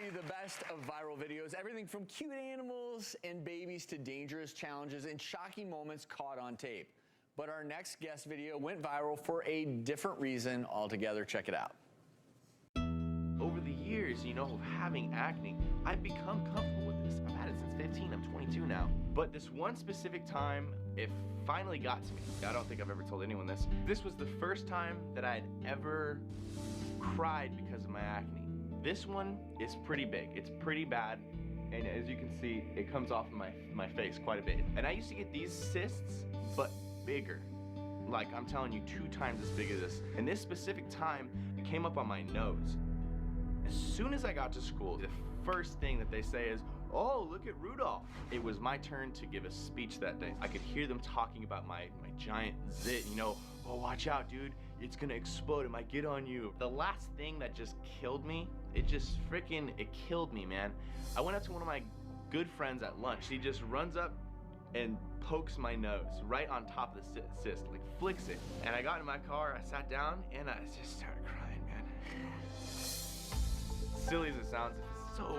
You the best of viral videos, everything from cute animals and babies to dangerous challenges and shocking moments caught on tape. But our next guest video went viral for a different reason altogether. Check it out. Over the years, of having acne, I've become comfortable with this. I've had it since 15, I'm 22 now. But this one specific time, it finally got to me. I don't think I've ever told anyone this. This was the first time that I had ever cried because of my acne. This one is pretty big, it's pretty bad, and as you can see, it comes off my face quite a bit. And I used to get these cysts, but bigger. Like, I'm telling you, 2 times as big as this. And this specific time, it came up on my nose. As soon as I got to school, the first thing that they say is, "Oh, look at Rudolph." It was my turn to give a speech that day. I could hear them talking about my giant zit, "Oh, watch out, dude. It's gonna explode, it might get on you." The last thing that just killed me, it killed me, man. I went up to one of my good friends at lunch. He just runs up and pokes my nose right on top of the cyst, like flicks it. And I got in my car, I sat down, and I just started crying, man. Silly as it sounds, it's so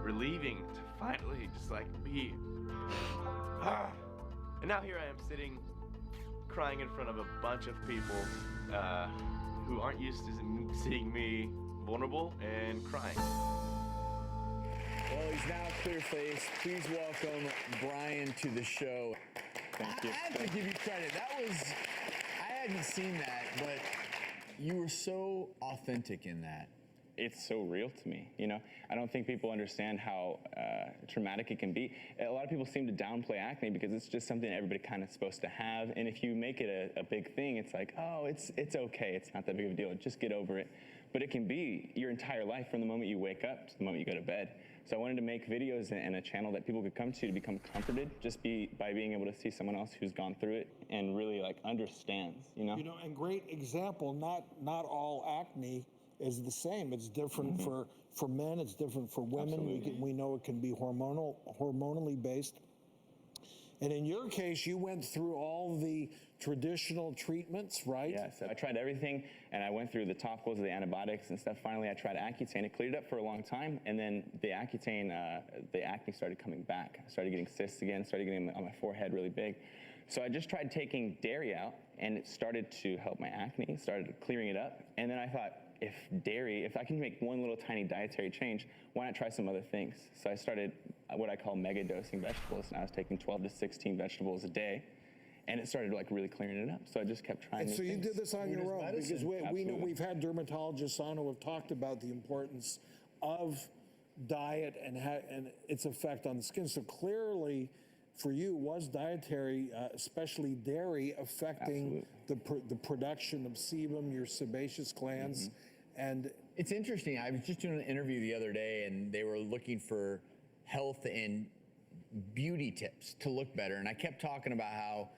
relieving to finally just like be. And now here I am sitting, crying in front of a bunch of people who aren't used to seeing me vulnerable and crying. Well, he's now clear face. Please welcome Brian to the show. Thank you. I have to give you credit. I hadn't seen that, but you were so authentic in that. It's so real to me, I don't think people understand how traumatic it can be. A lot of people seem to downplay acne because it's just something everybody kind of supposed to have, and if you make it a big thing, it's like, oh, it's okay, it's not that big of a deal, just get over it. But it can be your entire life from the moment you wake up to the moment you go to bed. So I wanted to make videos and a channel that people could come to become comforted just by being able to see someone else who's gone through it and really understands, And great example, not all acne is the same. It's different for men, it's different for women. We know it can be hormonally based. And in your case, you went through all the traditional treatments, right? Yes, I tried everything, and I went through the topicals, the antibiotics and stuff. Finally, I tried Accutane. It cleared up for a long time, and then the Accutane, the acne started coming back. I started getting cysts again, started getting them on my forehead really big. So I just tried taking dairy out, and it started to help my acne, started clearing it up. And then I thought, if I can make one little tiny dietary change, why not try some other things? So I started what I call mega dosing vegetables, and I was taking 12 to 16 vegetables a day, and it started really clearing it up. So I just kept trying. And so you did this on your own, because we know we've had dermatologists on who have talked about the importance of diet and its effect on the skin. So clearly, for you, was dietary, especially dairy, affecting the production of sebum, your sebaceous glands? And it's interesting. I was just doing an interview the other day, and they were looking for health and beauty tips to look better. And I kept talking about how,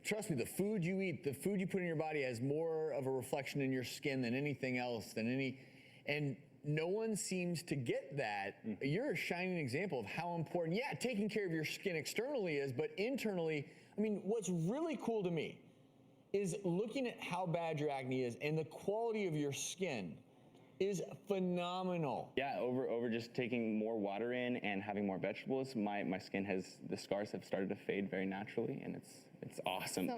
trust me, the food you eat, the food you put in your body has more of a reflection in your skin than anything else, and no one seems to get that. You're a shining example of how important, taking care of your skin externally is, but internally, what's really cool to me is looking at how bad your acne is, and the quality of your skin is phenomenal. Yeah, over just taking more water in and having more vegetables, my skin the scars have started to fade very naturally, and it's awesome.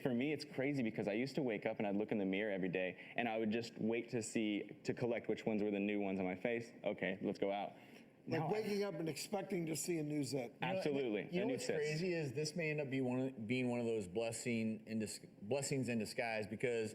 For me, it's crazy because I used to wake up and I'd look in the mirror every day, and I would just wait to collect which ones were the new ones on my face. Okay, let's go out. Like waking up and expecting to see a new zit. Absolutely. You know what's crazy is this may end up being one of those blessings in disguise, because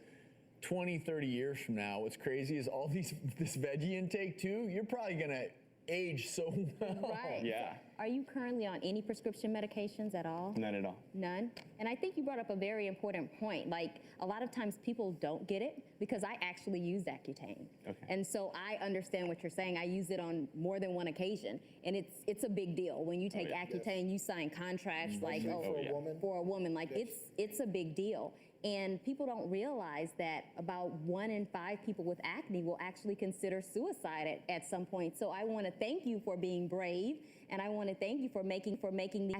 20, 30 years from now, what's crazy is all this veggie intake too, you're probably gonna age so well. Right. Yeah. Are you currently on any prescription medications at all? None at all. None? And I think you brought up a very important point. Like, a lot of times people don't get it because I actually use Accutane. Okay. And so I understand what you're saying. I use it on more than one occasion. And it's a big deal. When you take Accutane, you sign contracts for a woman. Like, it's a big deal. And people don't realize that about 1 in 5 people with acne will actually consider suicide at some point. So I want to thank you for being brave, and I want to thank you for making the